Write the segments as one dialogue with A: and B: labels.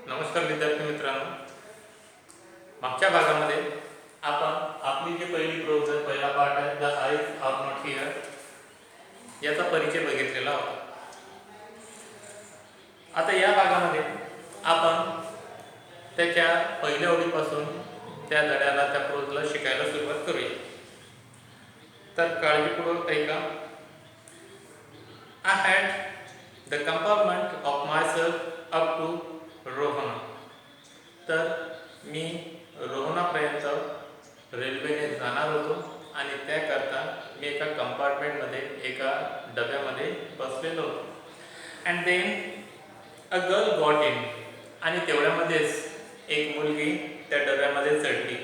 A: नमस्कार विद्यार्थी मित्रांनो, मागच्या भागामध्ये आपण आपली जी पहिली प्रोज आहे, पहिला पार्ट आहे the eyes are not here, याचा परिचय बघितलेला होता. आता या भागामध्ये आपण त्याच्या पहिल्या ओळीपासून त्या धड्याला, त्या प्रोजला शिकायला सुरुवात करूया. तर काळजीपूर्वक ऐका. I had the compartment of myself up to Rohna. तर मी रोहनापर्यंत रेल्वेने जाणार होतो आणि त्याकरता मी एका कंपार्टमेंटमध्ये, एका डब्यामध्ये बसलेलो होतो. And then a girl got in. आणि तेवढ्यामध्येच एक मुलगी त्या डब्यामध्ये चढली.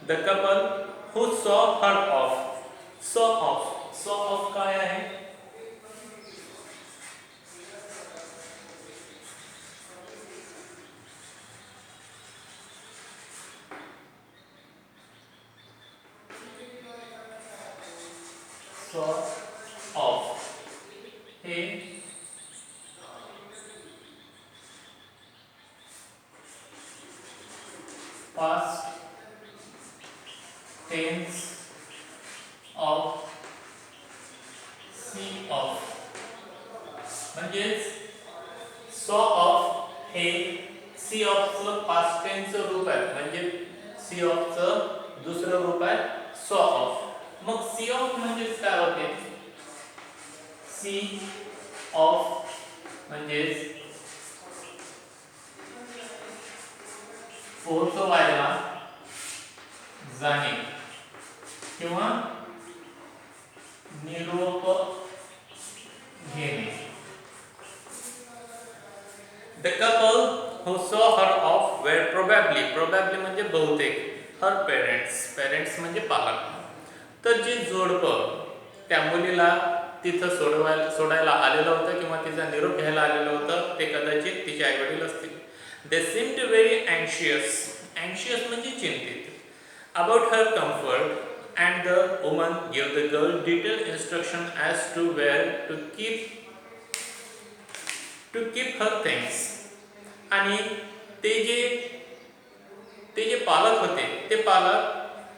A: The couple who saw her of. सॉ ऑफ काय आहे? सॉ ऑफ हे past tense of see off. म्हणजेच सॉ ऑफ हे सी ऑफचं पास्ट टेन्सचं रूप आहे. म्हणजे सी ऑफचं दुसरं रूप आहे सॉ ऑफ. मग सी ऑफ म्हणजेच काय होते? सी ऑफ म्हणजेच पोहोचवायला जाणे किंवा निरोप घेणे. The couple who saw her off were probably म्हणजे बहुतेक her parents म्हणजे पालक. तर जे जोडपं त्या मुलीला तिथं सोडायला आलेलं होतं किंवा तिचा निरोप घ्यायला आलेलं होतं, ते कदाचित तिचे आईवडील असतील. They seemed very anxious म्हणजे चिंतित about her comfort, and the woman gave the girl detailed instruction as to where to keep her things. आणि ते जे पालक होते, ते पालक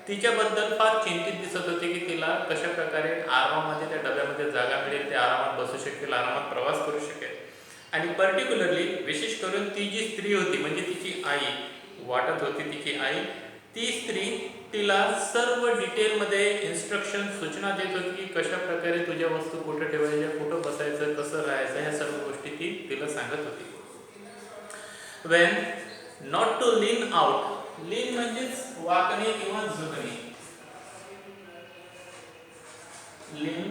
A: तिच्याबद्दल फार चिंतित दिसत होते की तिला कशा प्रकारे आरामामध्ये त्या डब्यामध्ये जागा मिळेल, ते आरामात बसू शकेल, आरामात प्रवास करू शकेल. आणि पर्टिक्युलरली विशेष करून ती जी स्त्री होती, म्हणजे तिची आई वाटत होती, तिची आई, ती स्त्री तिला सर्व डिटेलमध्ये इन्स्ट्रक्शन, सूचना देत होती की कशा प्रकारे तुझ्या वस्तू कुठं ठेवायच्या, कुठं बसायचं, कसं राहायचं, ह्या सर्व गोष्टी ती तिला सांगत होती. When not to lean out. lean म्हणजेच वाकणे किंवा झुकणे. lean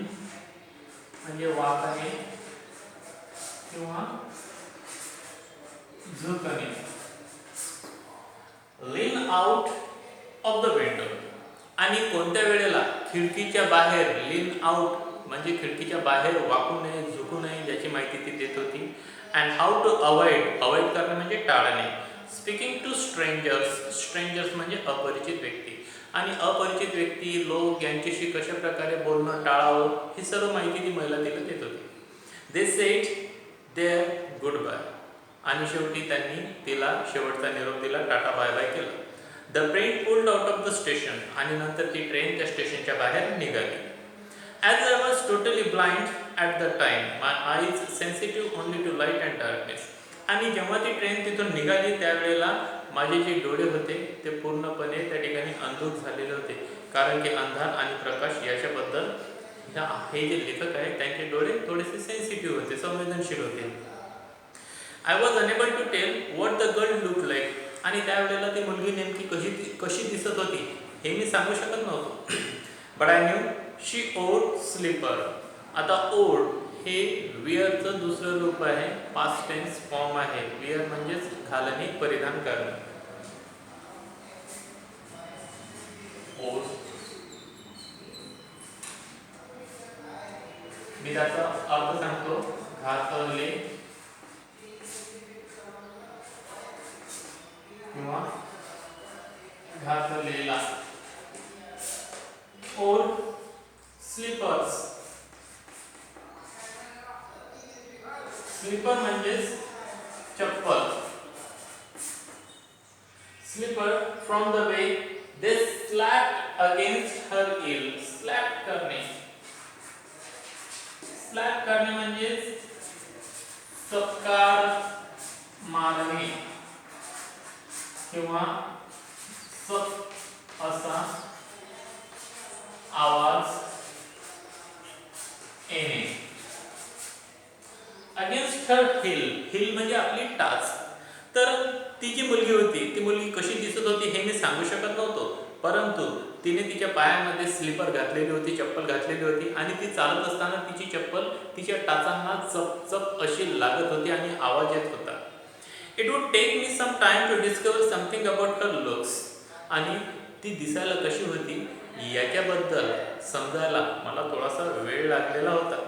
A: म्हणजे वाकणे किंवा झुकणे. lean out of the window. आणि कोणत्या वेळेला? खिडकीच्या बाहेर. lean out म्हणजे खिडकीच्या बाहेर वाकू नये, झुकू नये, याची माहिती ती देत होती. And how to avoid करणे म्हणजे टाळणे. Speaking to strangers म्हणजे अपरिचित व्यक्ती. आणि अपरिचित व्यक्ती, लोक यांच्याशी कशा प्रकारे बोलणं टाळावं, ही सर्व माहिती ती महिला तिला देत होती. They said their goodbye. आणि शेवटी त्यांनी तिला शेवटचा निरोप दिला, टाटा बाय बाय केला. The train pulled out of the station. आणि नंतर ती ट्रेन त्या स्टेशनच्या बाहेर निघाली. As I was totally blind at the time, my eyes sensitive only to light and darkness. आणि जेव्हा ती ट्रेन तिथून निघाली त्यावेळेला माझे जे डोळे होते ते पूर्णपणे त्या ठिकाणी अंधुक झालेले होते, कारण की अंधार आणि प्रकाश याच्याबद्दल हे जे लेखक आहेत त्यांचे डोळे थोडेसे सेन्सिटिव्ह होते, संवेदनशील होते. I was unable to tell what the girl looked like. आणि त्यावेळेला ती मुलगी नेमकी कशी दिसत होती हे मी सांगू शकत नव्हतो. But I knew she wore slipper. आता ओढ हे विअरचं दुसरं रूप आहे, पास्ट टेन्स फॉर्म आहे. विअर म्हणजेच घालणे, परिधान करणे. ओढ. मी त्याचा अर्थ सांगतो. घातले किंवा घातलेला. ओढ स्लीपर्स. स्लीपर म्हणजेच चप्पल. slipper from the way. They slapped against her heel. Slap करणे. स्लॅप करणे म्हणजे चपकार मारणे किंवा सप असा आवाज येणे. अगेन्स्ट हर हिल. हिल म्हणजे आपली टाच. तर ती जी मुलगी होती ती मुलगी कशी दिसत होती हे मी सांगू शकत नव्हतो, परंतु तिने तिच्या पायामध्ये स्लीपर घातलेली होती, चप्पल घातलेली होती आणि ती चालत असताना तिची चप्पल तिच्या टाचांना चप चप अशी लागत होती आणि आवाज येत होता. It would take me some time to discover something about her looks. आणि ती दिसायला कशी होती याच्याबद्दल समजायला मला थोडासा वेळ लागलेला होता.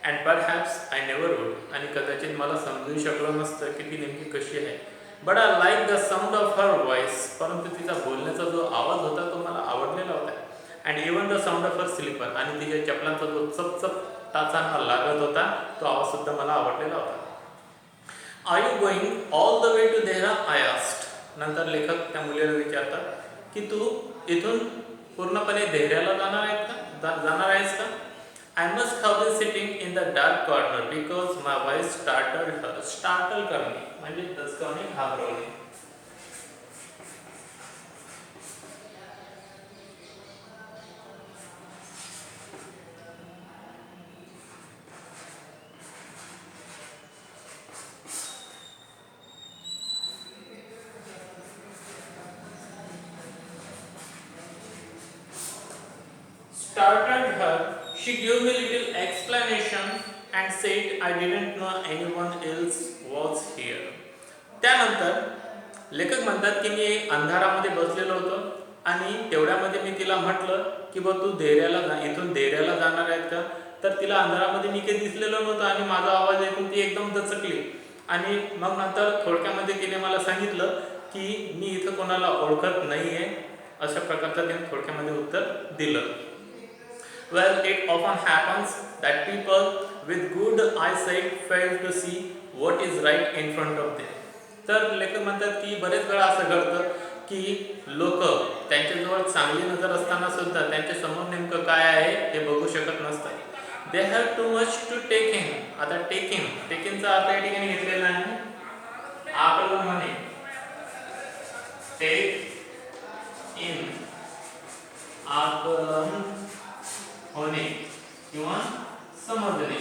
A: And perhaps I never would. आणि कदाचित मला समजू शकलं नसतं की ती नेमकी कशी आहे. But I like the sound of her voice. परंतु तिचा बोलण्याचा जो आवाज होता तो मला आवडलेला होता. And even the sound of her slipper. आणि तिच्या चपलांचा जो चपचप टाचांना लागत होता तो आवाज सुद्धा मला आवडलेला होता. Are you going all the way to Dehra I asked. नंतर लेखक त्या मुलीला विचारतात की तू इथून पूर्णपणे देहऱ्याला जाणार आहेस का? I must have been sitting in the dark corner because my voice startled her. Startle करणे म्हणजे दचकवणे, घाबरवणे. Startled her. She gave me little explanation and said I didn't know anyone else was here. त्यानंतर लेखक म्हणतात की मी अंधारामध्ये बसलेलो होतो आणि तेवढ्यामध्ये मी तिला म्हटलं की बघ तू इथून देहऱ्याला जाणार आहेत का? तर तिला अंधारामध्ये मी काही दिसलेलो नव्हतं आणि माझा आवाज ऐकून ती एकदम दचकली. आणि मग नंतर थोडक्यामध्ये तिने मला सांगितलं की मी इथं कोणाला ओळखत नाहीये. अशा प्रकारचं तिने थोडक्यामध्ये उत्तर दिलं. Well, it often happens that people with good eyesight fail to see what is right in front of them. तर लेखक म्हणतात की बरेच वेळा असं घडतं की लोक त्यांच्याजवळ चांगली नजर असताना सुद्धा त्यांच्या समोर नेमकं काय आहे हे बघू शकत नसतात. They have too much to take in. आता टेकिंगचा अर्थ या ठिकाणी घेतलेला आहे आकलन म्हणे. टेक इन आकलन होणे किंवा समजणे.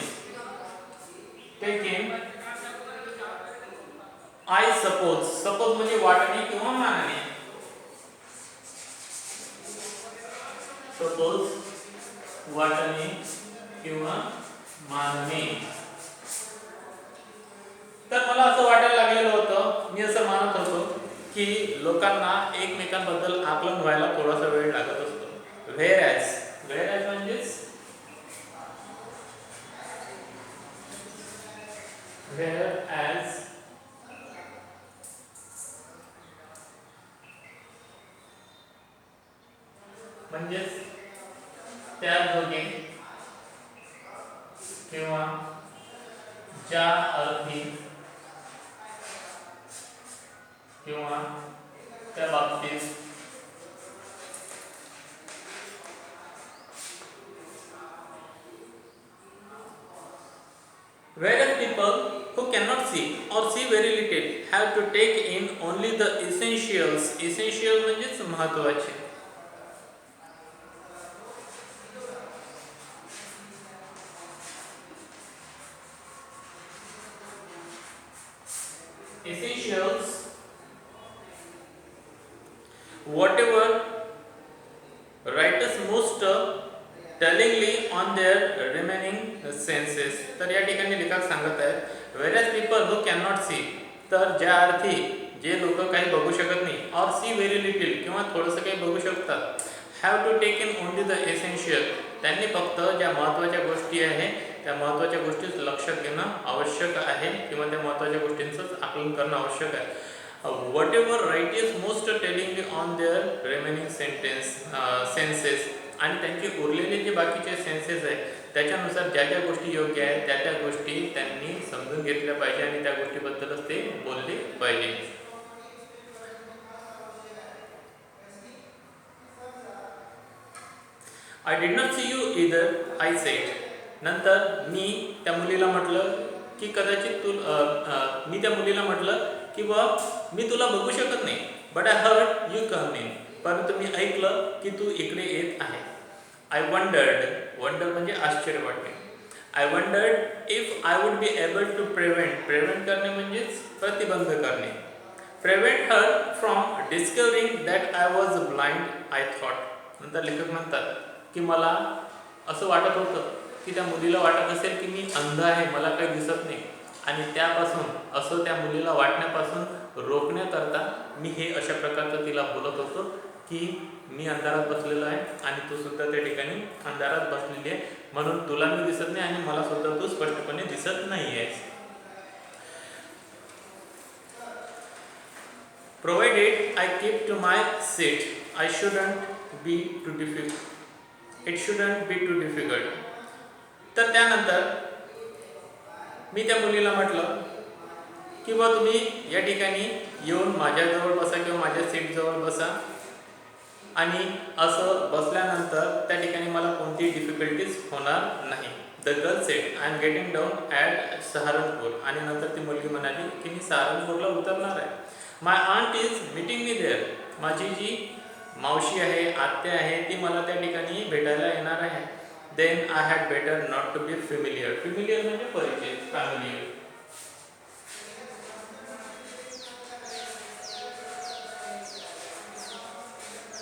A: Take in. आय सपोज म्हणजे वाटणे किंवा मानणे. सपोज वाटणे किंवा मानणे. तर मला असं वाटायला लागलेलं होतं, मी असं मानत होतो की लोकांना एकमेकांबद्दल आकलन व्हायला थोडासा वेळ लागत असतो. व्हेअरॅज म्हणजेच whereas म्हणजेच त्या दोघे किंवा ज्या अर्थी किंवा त्या बाबतीत whereas people who cannot see or see very little have to take in only the essentials. Essential म्हणजेच महत्त्वाचे. Essentials whatever writers most tellingly on their remaining senses. तर या ठिकाणी लेखक सांगत आहेत whereas people who cannot see, तर ज्या अर्थी जे लोक काही बघू शकत नाही or see very little किंवा थोडंसं काही बघू शकतात, have to take in only the essential. त्यांनी फक्त ज्या महत्त्वाच्या गोष्टी आहेत त्या महत्त्वाच्या गोष्टीच लक्षात घेणं आवश्यक आहे किंवा त्या महत्त्वाच्या गोष्टींचंच आकलन करणं आवश्यक आहे. whatever writers most telling on their remaining senses. आणि त्यांची उरलेले जे बाकीचे सेन्सेस आहेत त्याच्यानुसार ज्या ज्या गोष्टी योग्य आहेत त्या त्या गोष्टी त्यांनी समजून घेतल्या पाहिजे आणि त्या गोष्टीबद्दलच ते बोलले पाहिजे. I did not see you either, I said. नंतर मी त्या मुलीला म्हटलं की कदाचित मी त्या मुलीला म्हटलं की बा मी तुला बघू शकत नाही, but I heard you come in, परंतु मी ऐकलं की तू इकडे येत आहे. आय वंडर्ड, वंडर म्हणजे आश्चर्य वाटणे. I wondered if I would be able to prevent, prevent करणे म्हणजेच प्रतिबंध करणे, prevent her from discovering that I was blind, I thought. नंतर लेखक म्हणतात की मला असं वाटत होतं की त्या मुलीला वाटत असेल की मी अंध आहे, मला काही दिसत नाही, आणि त्यापासून असं त्या मुलीला वाटण्यापासून रोखण्याकरता मी हे अशा प्रकारचं तिला बोलत होतो की मी अंधारात बसलेलो आहे आणि तू सुद्धा त्या ठिकाणी अंधारात बसलेली आहे, म्हणून तुला मी दिसत नाही आणि मला सुद्धा तू स्पष्टपणे दिसत नाही आहेस. Provided I keep to my seat, I shouldn't be too difficult. It shouldn't be too difficult. तर त्यानंतर मी त्या मुलीला म्हटलं की बा तुम्ही या ठिकाणी येऊन माझ्याजवळ बसा किंवा माझ्या सीटजवळ बसा, आणि असं बसल्यानंतर त्या ठिकाणी मला कोणतीही डिफिकल्टीज होणार नाही. The girl said I am getting down at Saharanpur. आणि नंतर ती मुलगी म्हणाली की मी सहारनपूरला उतरणार आहे. My aunt is meeting me there. माझी जी मावशी आहे, आत्या आहे, ती मला त्या ठिकाणी भेटायला येणार आहे. Then I had better not to be familiar. Familiar म्हणजे परिचित, फॅमिलियर.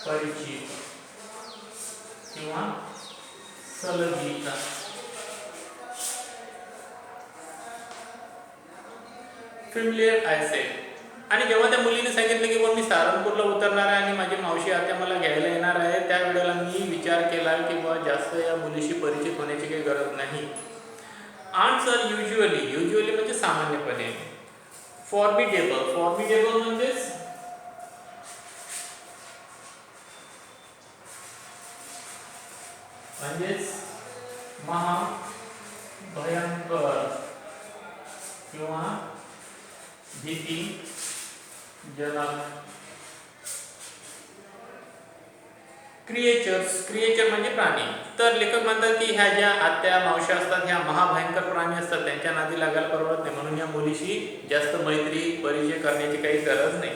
A: परिचित किंवा सलगिता. Familiar I said. आणि जेव्हा त्या मुलीने सांगितलं की मी सहारनपूरला उतरणार आहे आणि माझी मावशी आत्या मला घ्यायला येणार आहे, त्यावेळेला मी विचार केला की जास्त या मुलीशी परिचित होण्याची काही गरज नाही. आंट्स आर युज्युअली, युज्युअली म्हणजे सामान्यपणे. फॉर्बिडेबल, फॉर्बिडेबल म्हणजेच महाभयंकर किंवा भीतीजनक. क्रिएचर्स, क्रिएचर म्हणजे प्राणी. तर लेखक म्हणतात की ह्या ज्या आत्या मावश्या असतात ह्या महाभयंकर प्राणी असतात, त्यांच्या नादी लागायला परवडत नाही, म्हणून या मुलीशी जास्त मैत्री परिचय करण्याची काही गरज नाही.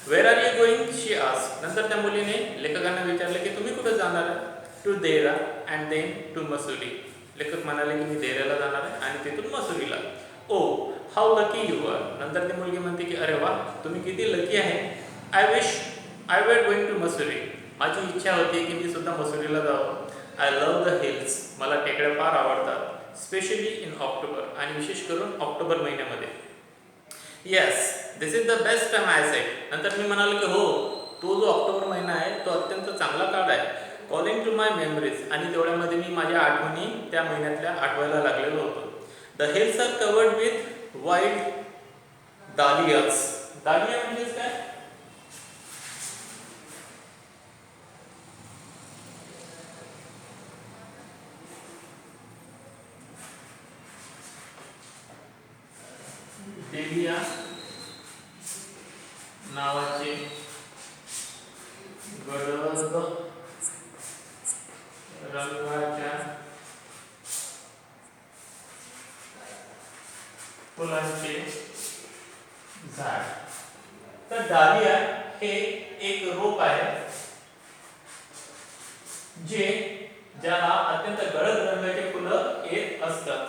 A: Where are you going, she asked. नंतर त्या मुलीने लेखकांना विचारले की तुम्ही कुठे जाणार आहे. टू देरा अँड देन टू मसुरी. लेखक म्हणाले की मी देराला जाणार आहे आणि तिथून मसुरीला. ओ हाऊ लकी यू आर. नंतर ती मुलगी म्हणते की अरे वा, तुम्ही किती लकी आहे. I wish I were going to Mussoorie. माझी इच्छा होती की मी सुद्धा मसुरीला जावं. I love the hills. मला टेकड्या फार आवडतात. Specially in October. आणि विशेष करून ऑक्टोबर महिन्यामध्ये. Yes this is the best time, I said. नंतर मी म्हणालो की हो, तो जो ऑक्टोबर महिना आहे तो अत्यंत चांगला काळ आहे. Calling to my memories. आणि तेवढ्यामध्ये मी माझ्या आठवणी त्या महिन्यातल्या आठवायला लागलेलो होतो. The hills are covered with wild dahlias. Dahlia म्हणजेच काय. डेलिया नावाचे गडद रंगाच्या फुलांचे झाड. तर डालिया हे एक रोप आहे ज्याला अत्यंत गडद रंगाचे फुलं येत असतात.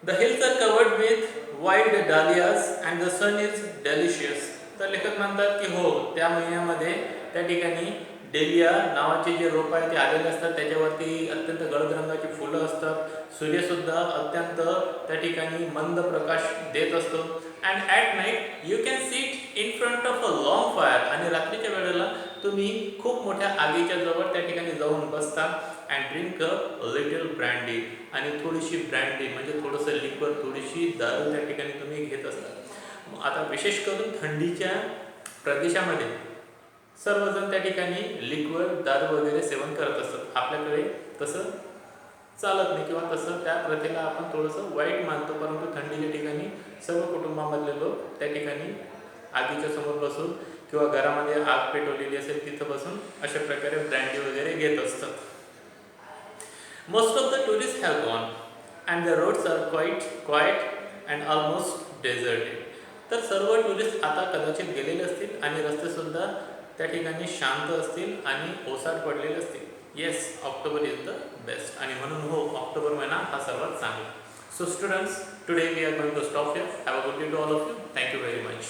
A: The hills are covered with wild dahlias and the sun is delicious. तर लेखक म्हणतात की हो, त्या महिन्यामध्ये त्या ठिकाणी डेलिया नावाचे जे रोप आहे ते आलेले असतात, त्याच्यावरती अत्यंत गडद रंगाची फुलं असतात. सूर्यसुद्धा अत्यंत त्या ठिकाणी मंद प्रकाश देत असतो. And at night you can seat in front of a long fire. आणि रात्रीच्या वेळेला तुम्ही खूप मोठ्या आगीच्या जवळ त्या ठिकाणी जाऊन बसता. And drink a little brandy. आणि थोडीशी ब्रँडी म्हणजे थोडंसं लिक्वर, थोडीशी दारू त्या ठिकाणी तुम्ही घेत असता. आता विशेष करून थंडीच्या प्रदेशामध्ये सर्वजण त्या ठिकाणी लिक्वर, दारू वगैरे सेवन करत असतात. आपल्याकडे तसं चालत नाही किंवा तसं त्या प्रथेला आपण थोडंसं वाईट मानतो, परंतु थंडीच्या ठिकाणी सर्व कुटुंबामधले लोक त्या ठिकाणी आगीच्या समोर बसून किंवा घरामध्ये आग पेटवलेली असेल तिथं बसून अशा प्रकारे ब्रँडी वगैरे घेत असतात. Most of the tourists have gone and the roads are quiet and almost deserted. तर सर्व टुरिस्ट आता कदाचित गेलेले असतील आणि रस्ते सुद्धा त्या ठिकाणी शांत असतील आणि ओसाड पडलेले असतील. Yes, October is the best. आणि म्हणून हो, ऑक्टोबर महिना हा सर्वात चांगला. So students, today we are going to stop here. Have a good day to all of you. Thank you very much.